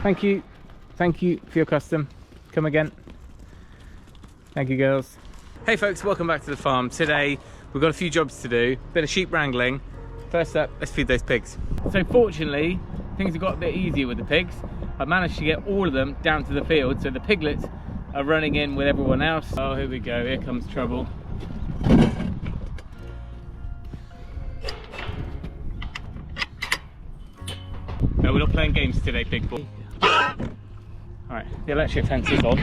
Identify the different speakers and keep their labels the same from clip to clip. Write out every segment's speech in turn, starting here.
Speaker 1: Thank you for your custom. Come again. Thank you, girls. Hey folks, welcome back to the farm. Today we've got a few jobs to do, bit of sheep wrangling. First up, let's feed those pigs. So fortunately, things have got a bit easier with the pigs. I've managed to get all of them down to the field, so the piglets are running in with everyone else. Oh, here we go, here comes trouble. No, we're not playing games today, big boy. Alright, the electric fence is on.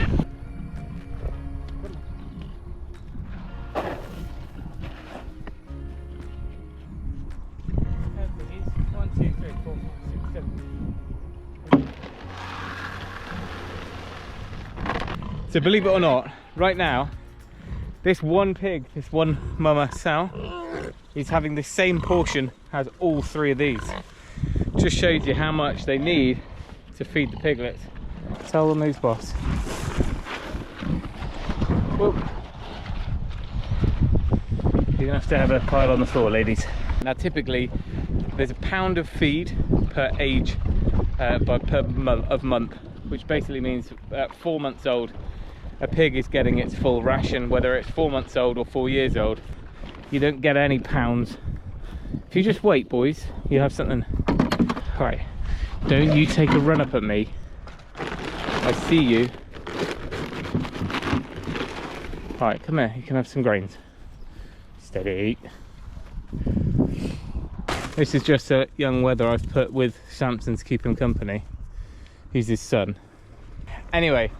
Speaker 1: So believe it or not, right now, this one pig, this one mama sow, is having the same portion as all three of these. Just shows you how much they need to feed the piglets. Tell them who's boss. Whoop. You're gonna have to have a pile on the floor, ladies. Now typically, there's a pound of feed per age, per month, which basically means at 4 months old, a pig is getting its full ration, whether it's 4 months old or 4 years old. You don't get any pounds. If you just wait, boys, you have something. Right, don't you take a run up at me. I see you. Right, come here, you can have some grains. Steady. This is just a young wether I've put with Samson to keep him company. He's his son. Anyway,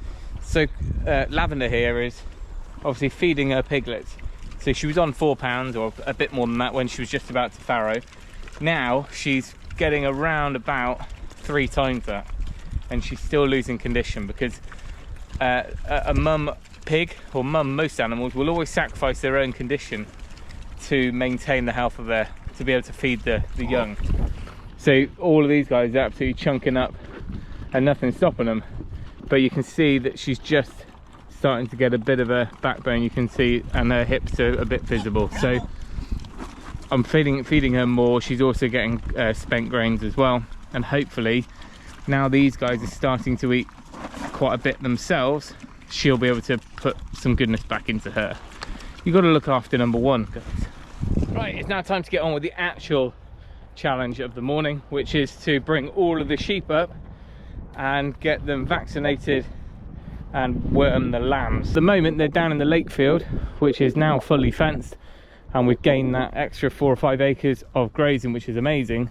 Speaker 1: so Lavender here is obviously feeding her piglets. So she was on 4 pounds or a bit more than that when she was just about to farrow. Now she's getting around about 3 times that, and she's still losing condition because a mum pig, or most animals, will always sacrifice their own condition to maintain the health of their, to be able to feed the young. So all of these guys are absolutely chunking up and nothing's stopping them, but you can see that she's just starting to get a bit of a backbone, you can see, and her hips are a bit visible. So I'm feeding her more. She's also getting spent grains as well, and hopefully now these guys are starting to eat quite a bit themselves, she'll be able to put some goodness back into her. You've got to look after number one, guys. Right, it's now time to get on with the actual challenge of the morning, which is to bring all of the sheep up and get them vaccinated and worm the lambs. At the moment they're down in the lake field, which is now fully fenced, and we've gained that extra 4 or 5 acres of grazing, which is amazing,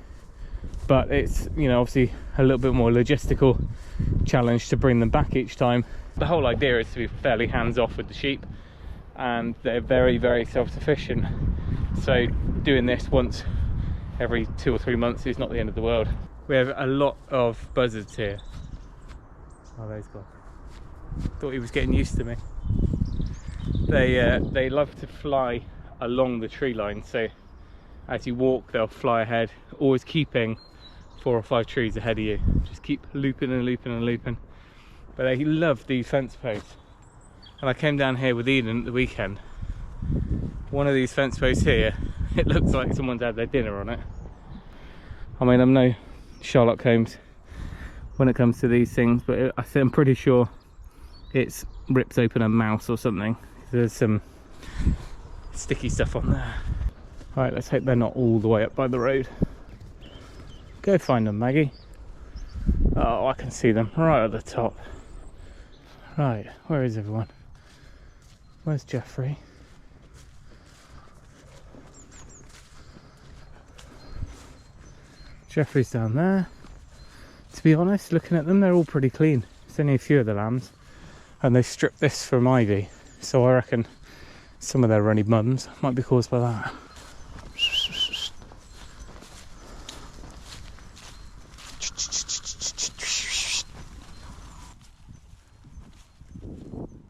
Speaker 1: but it's, you know, obviously a little bit more logistical challenge to bring them back each time. The whole idea is to be fairly hands-off with the sheep, and they're very, very self-sufficient, so doing this once every 2 or 3 months is not the end of the world. We have a lot of buzzards here. Oh, there's gone. Thought he was getting used to me. They love to fly along the tree line, so as you walk they'll fly ahead, always keeping 4 or 5 trees ahead of you. Just keep looping and looping and looping. But they love these fence posts. And I came down here with Eden at the weekend. One of these fence posts here, it looks like someone's had their dinner on it. I mean, I'm no Sherlock Holmes when it comes to these things, but I'm pretty sure it's ripped open a mouse or something. There's some sticky stuff on there. Right, let's hope they're not all the way up by the road. Go find them, Maggie. Oh, I can see them right at the top. Right, where is everyone? Where's Jeffrey? Jeffrey's down there. To be honest, looking at them, they're all pretty clean. There's only a few of the lambs, and they stripped this from ivy, so I reckon some of their runny mums might be caused by that.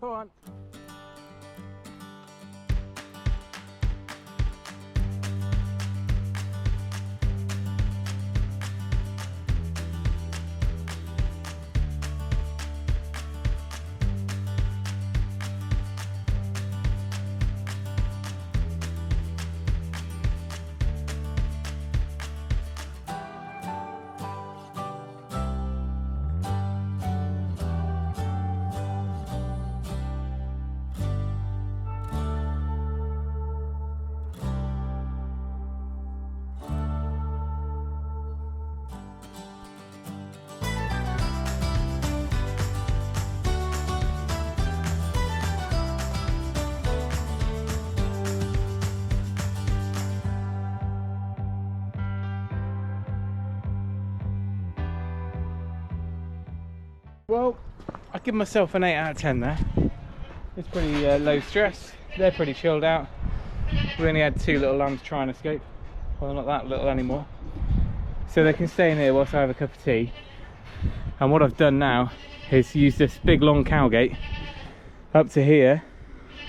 Speaker 1: Go on. Well, I give myself an 8 out of 10 there. It's pretty low stress. They're pretty chilled out. We only had 2 little lambs try and escape. Well, not that little anymore. So they can stay in here whilst I have a cup of tea. And what I've done now is use this big long cow gate up to here,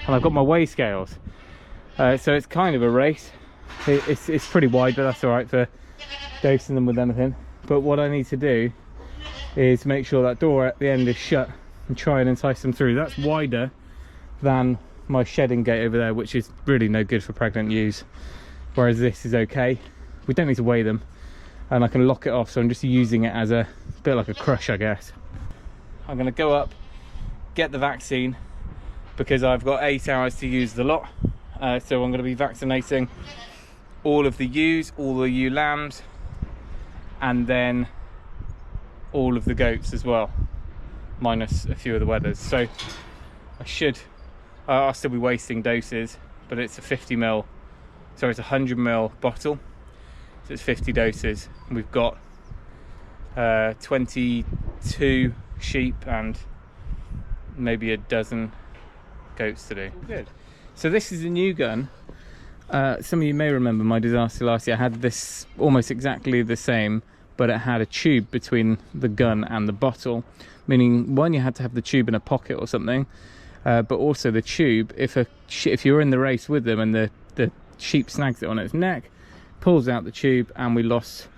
Speaker 1: and I've got my weigh scales. So it's kind of a race. It's pretty wide, but that's all right for dosing them with anything. But what I need to do is make sure that door at the end is shut and try and entice them through. That's wider than my shedding gate over there, which is really no good for pregnant ewes, whereas this is okay. We don't need to weigh them, and I can lock it off, so I'm just using it as a bit like a crush, I guess. I'm going to go up, get the vaccine, because I've got 8 hours to use the lot. So I'm going to be vaccinating all of the ewes, all the ewe lambs, and then all of the goats as well, minus a few of the wethers. So I'll still be wasting doses, but it's a 50ml, sorry, it's a 100ml bottle, so it's 50 doses. We've got 22 sheep and maybe a dozen goats to do. Good. So this is a new gun. Some of you may remember my disaster last year. I had this almost exactly the same, but it had a tube between the gun and the bottle, meaning one, you had to have the tube in a pocket or something, but also the tube, if you're in the race with them and the sheep snags it on its neck, pulls out the tube, and we lost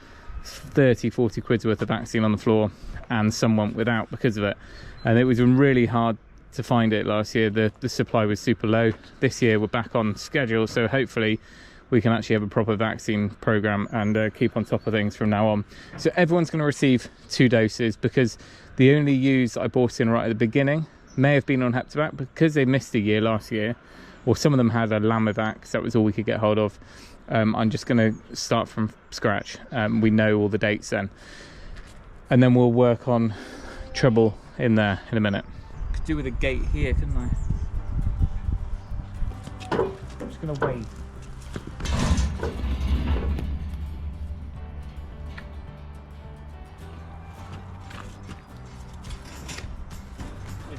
Speaker 1: 30-40 quid's worth of vaccine on the floor, and some went without because of it. And it was really hard to find it last year. The supply was super low. This year we're back on schedule, so hopefully we can actually have a proper vaccine program and keep on top of things from now on. So everyone's going to receive 2 doses, because the only ewes I bought in right at the beginning may have been on Heptavac because they missed a year last year, or some of them had a Lamivac, so that was all we could get hold of. I'm just going to start from scratch. We know all the dates then, and then we'll work on treble in there in a minute. Could do with a gate here, couldn't I? I'm just going to wait.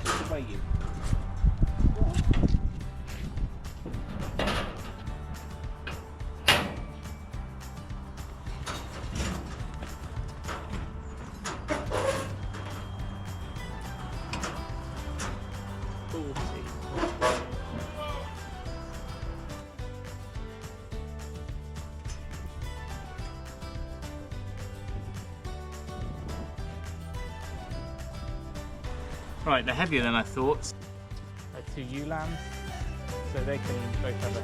Speaker 1: Just wait you. Right, they're heavier than I thought. They're 2 ewe lambs, so they can both have a...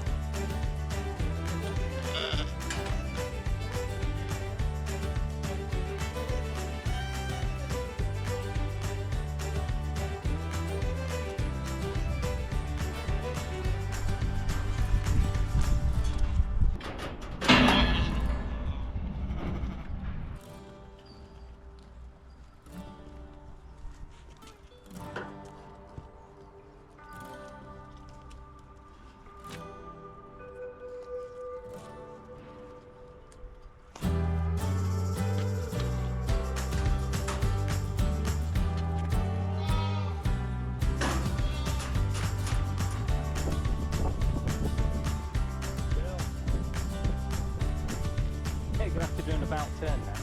Speaker 1: You're going to have to do an about turn now.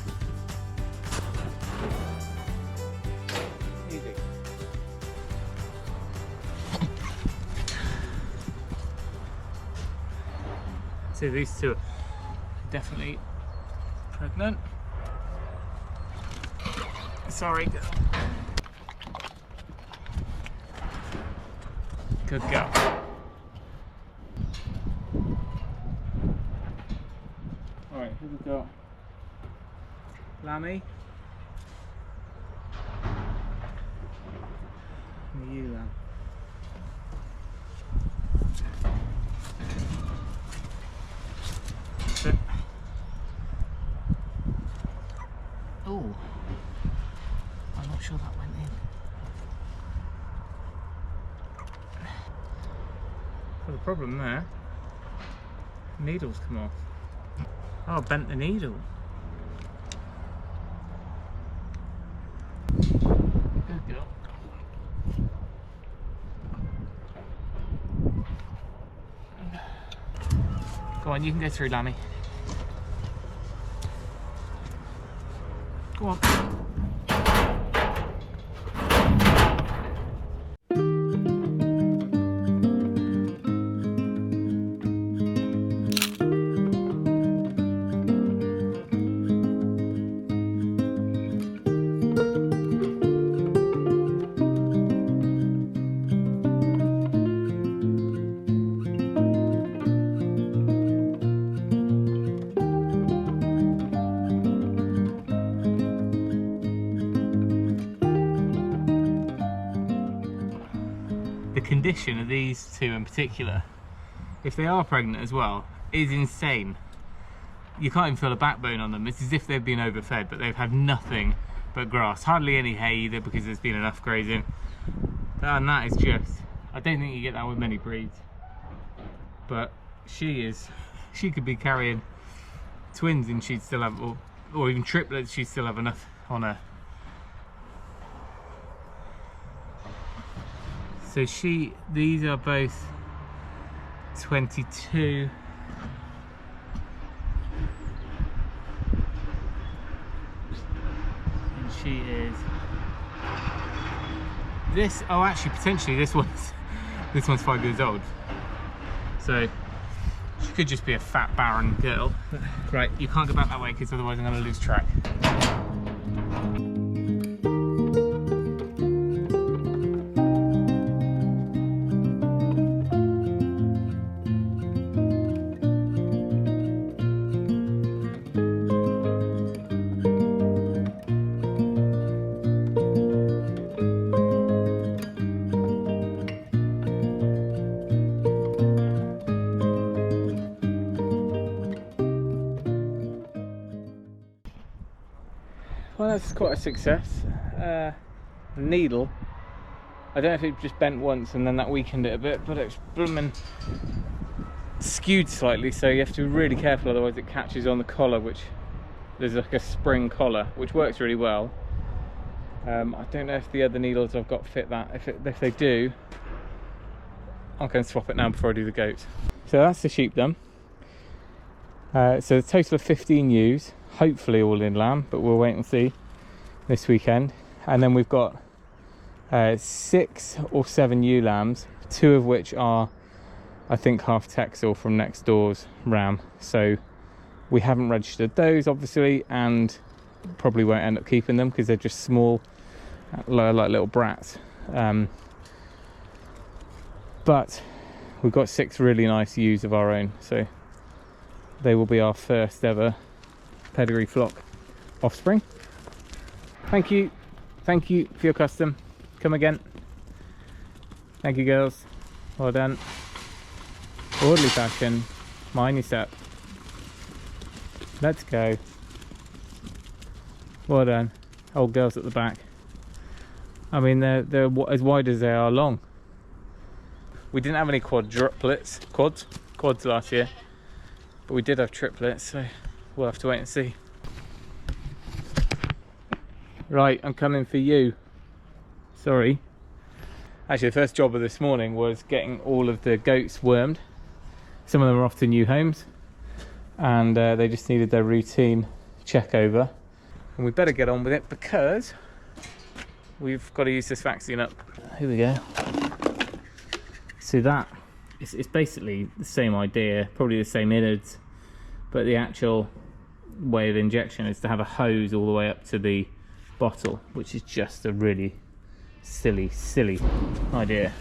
Speaker 1: Easy. So these 2 are definitely pregnant. Sorry, girl. Good girl. Alright, here we go. Lammy. And the ewe lamb. Oh, I'm not sure that went in. Well, the problem there, needles come off. Oh, I bent the needle. Good girl. Go on, you can go through, Lammy. Go on. The condition of these two in particular, if they are pregnant as well, is insane. You can't even feel a backbone on them. It's as if they've been overfed, but they've had nothing but grass. Hardly any hay either, because there's been enough grazing. And that is just, I don't think you get that with many breeds. But she could be carrying twins and she'd still have, or even triplets, she'd still have enough on her. So these are both 22. And she is this, oh actually potentially this one's 5 years old. So she could just be a fat barren girl. Right, you can't go back that way because otherwise I'm going to lose track. Well, that's quite a success. Needle, I don't know if it just bent once and then that weakened it a bit, but it's blooming skewed slightly, so you have to be really careful, otherwise it catches on the collar, which there's like a spring collar, which works really well. I don't know if the other needles I've got fit that. If they do, I'll go and swap it now before I do the goats. So that's the sheep done. So a total of 15 ewes, hopefully all in lamb, but we'll wait and see this weekend. And then we've got 6 or 7 ewe lambs, 2 of which are, I think, half Texel from next door's ram. So we haven't registered those, obviously, and probably won't end up keeping them because they're just small, like little brats. But we've got 6 really nice ewes of our own, so they will be our first ever pedigree flock offspring. Thank you for your custom. Come again. Thank you, girls. Well done. Orderly fashion. Mind your step. Let's go. Well done. Old girls at the back. I mean, they're as wide as they are long. We didn't have any quads last year, but we did have triplets, so we'll have to wait and see. Right, I'm coming for you. Sorry. Actually, the first job of this morning was getting all of the goats wormed. Some of them are off to new homes, and they just needed their routine check over. And we better get on with it because we've got to use this vaccine up. Here we go. So that it's basically the same idea, probably the same innards, but the actual way of injection is to have a hose all the way up to the bottle, which is just a really silly idea.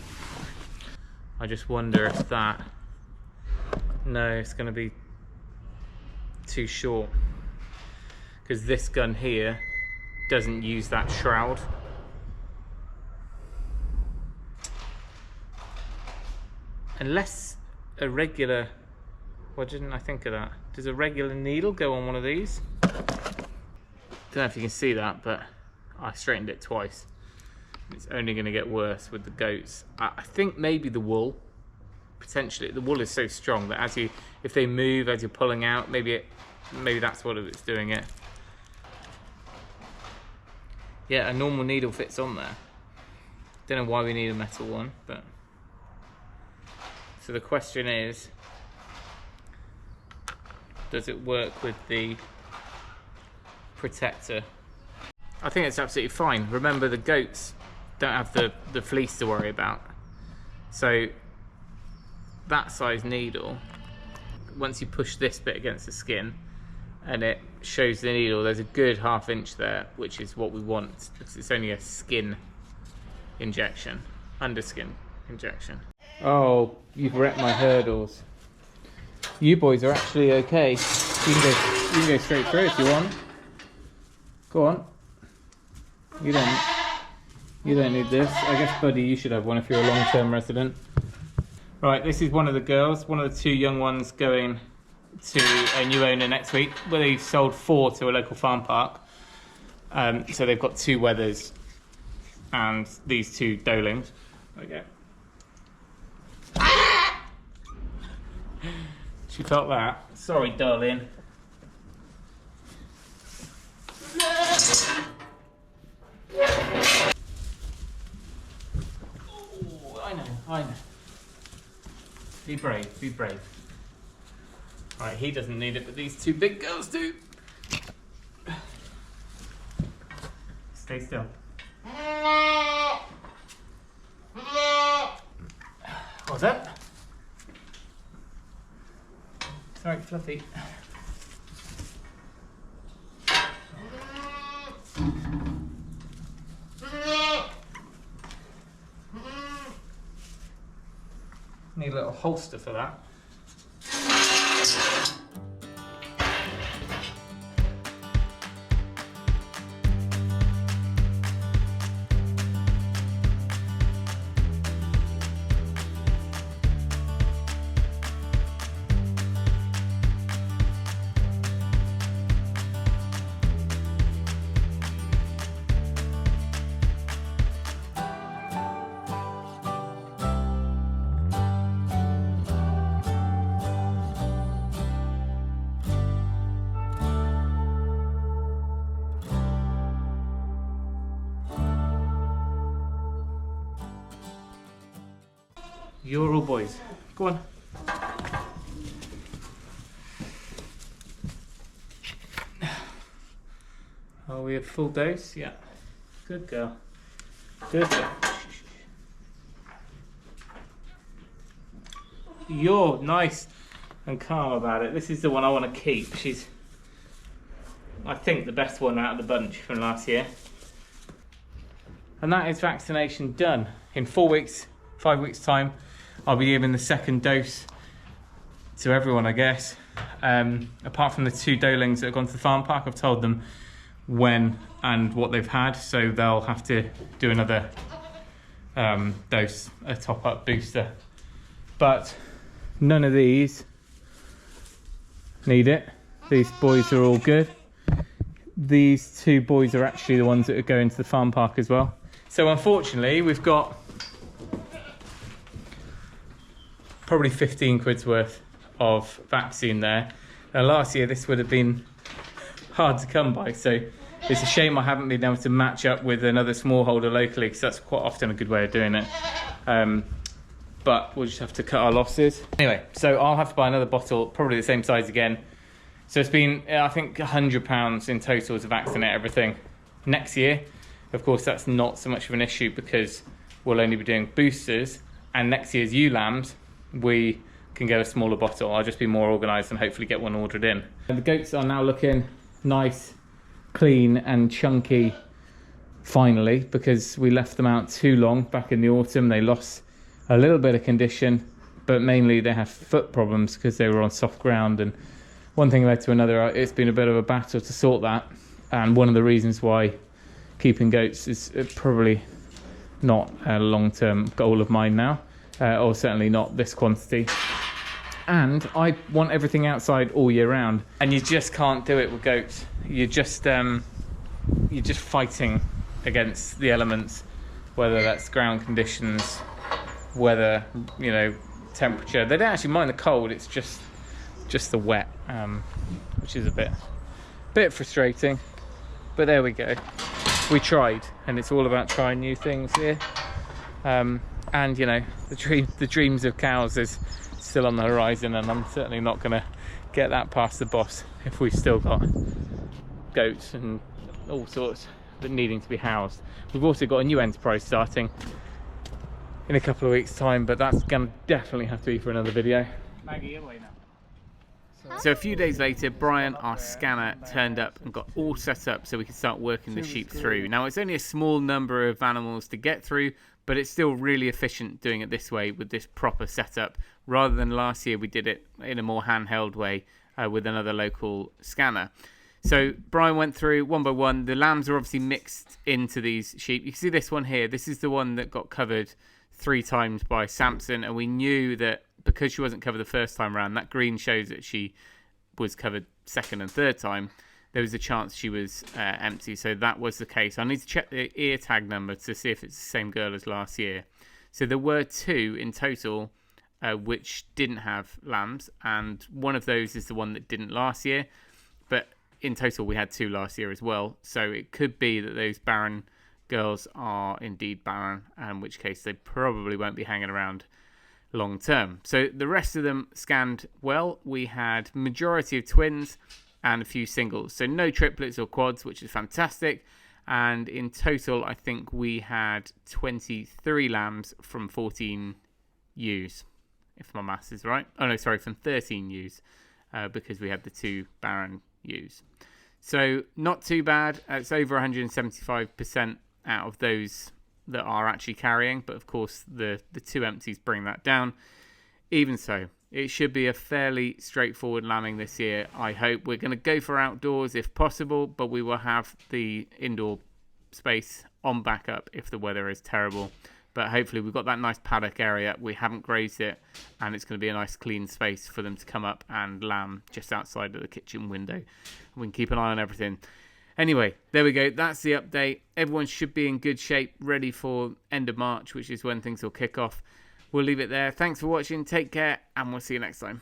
Speaker 1: I just wonder if that, no, it's going to be too short, because this gun here doesn't use that shroud. Unless a regular, why didn't I think of that? Does a regular needle go on one of these? Don't know if you can see that, but I straightened it twice. It's only going to get worse with the goats. I think maybe the wool, potentially. The wool is so strong that if they move as you're pulling out, maybe that's what it's doing it. Yeah, a normal needle fits on there. Don't know why we need a metal one, but so the question is, does it work with the protector? I think it's absolutely fine. Remember, the goats don't have the fleece to worry about. So that size needle, once you push this bit against the skin and it shows the needle, there's a good ½ inch there, which is what we want, because it's only a skin injection, underskin injection. Oh, you've wrecked my hurdles. You boys are actually okay. You can go straight through if you want. Go on. You don't need this. I guess, Buddy, you should have one if you're a long-term resident. Right, this is one of the girls, one of the 2 young ones going to a new owner next week, where they've sold 4 to a local farm park. So they've got 2 wethers and these 2 doelings. Okay. She felt that. Sorry, darling. Oh, I know. Be brave, be brave. Right, he doesn't need it, but these 2 big girls do. Stay still. What's that? Sorry, Fluffy. Need a little holster for that. You're all boys. Go on. Are we at full dose? Yeah. Good girl. Good girl. You're nice and calm about it. This is the one I want to keep. She's, I think, the best one out of the bunch from last year. And that is vaccination done. In 4 weeks, 5 weeks time, I'll be giving the 2nd dose to everyone, I guess. Apart from the 2 doelings that have gone to the farm park, I've told them when and what they've had, so they'll have to do another dose, a top-up booster. But none of these need it. These boys are all good. These 2 boys are actually the ones that are going to the farm park as well. So unfortunately, we've got probably 15 quid's worth of vaccine there. Now last year this would have been hard to come by, so it's a shame I haven't been able to match up with another smallholder locally, because that's quite often a good way of doing it. But we'll just have to cut our losses. Anyway, so I'll have to buy another bottle, probably the same size again. So it's been, I think, £100 in total to vaccinate everything. Next year, of course, that's not so much of an issue because we'll only be doing boosters, and next year's ewe lambs, we can get a smaller bottle. I'll just be more organised and hopefully get one ordered in. And the goats are now looking nice, clean and chunky finally, because we left them out too long back in the autumn. They lost a little bit of condition, but mainly they have foot problems because they were on soft ground, and one thing led to another. It's been a bit of a battle to sort that, and one of the reasons why keeping goats is probably not a long-term goal of mine now. Or certainly not this quantity. And I want everything outside all year round, and you just can't do it with goats. You're just fighting against the elements, whether that's ground conditions, weather, you know, temperature. They don't actually mind the cold. It's just the wet, which is a bit frustrating. But there we go. We tried, and it's all about trying new things here. And you know, the dreams of cows is still on the horizon, and I'm certainly not going to get that past the boss if we've still got goats and all sorts that needing to be housed. We've also got a new enterprise starting in a couple of weeks' time, but that's going to definitely have to be for another video. So a few days later, Brian, our scanner, turned up and got all set up so we could start working the sheep through. Now, it's only a small number of animals to get through, but it's still really efficient doing it this way with this proper setup, rather than last year we did it in a more handheld way with another local scanner. So Brian went through one by one. The lambs are obviously mixed into these sheep. You can see this one here. This is the one that got covered 3 times by Samson, and we knew that because she wasn't covered the first time around, that green shows that she was covered second and third time. There was a chance she was empty, so that was the case. I need to check the ear tag number to see if it's the same girl as last year. So there were 2 in total which didn't have lambs, and one of those is the one that didn't last year. But in total we had 2 last year as well, so it could be that those barren girls are indeed barren, in which case they probably won't be hanging around long term. So the rest of them scanned well. We had majority of twins and a few singles, so no triplets or quads, which is fantastic. And in total I think we had 23 lambs from 14 ewes, if my maths is right. Oh no, sorry, from 13 ewes, because we had the 2 barren ewes. So not too bad. It's over 175% out of those that are actually carrying, but of course the 2 empties bring that down. Even so, it should be a fairly straightforward lambing this year. I hope we're going to go for outdoors if possible, but we will have the indoor space on backup if the weather is terrible. But hopefully we've got that nice paddock area. We haven't grazed it, and it's going to be a nice clean space for them to come up and lamb just outside of the kitchen window. We can keep an eye on everything. Anyway, there we go. That's the update. Everyone should be in good shape, ready for end of March, which is when things will kick off. We'll leave it there. Thanks for watching. Take care, and we'll see you next time.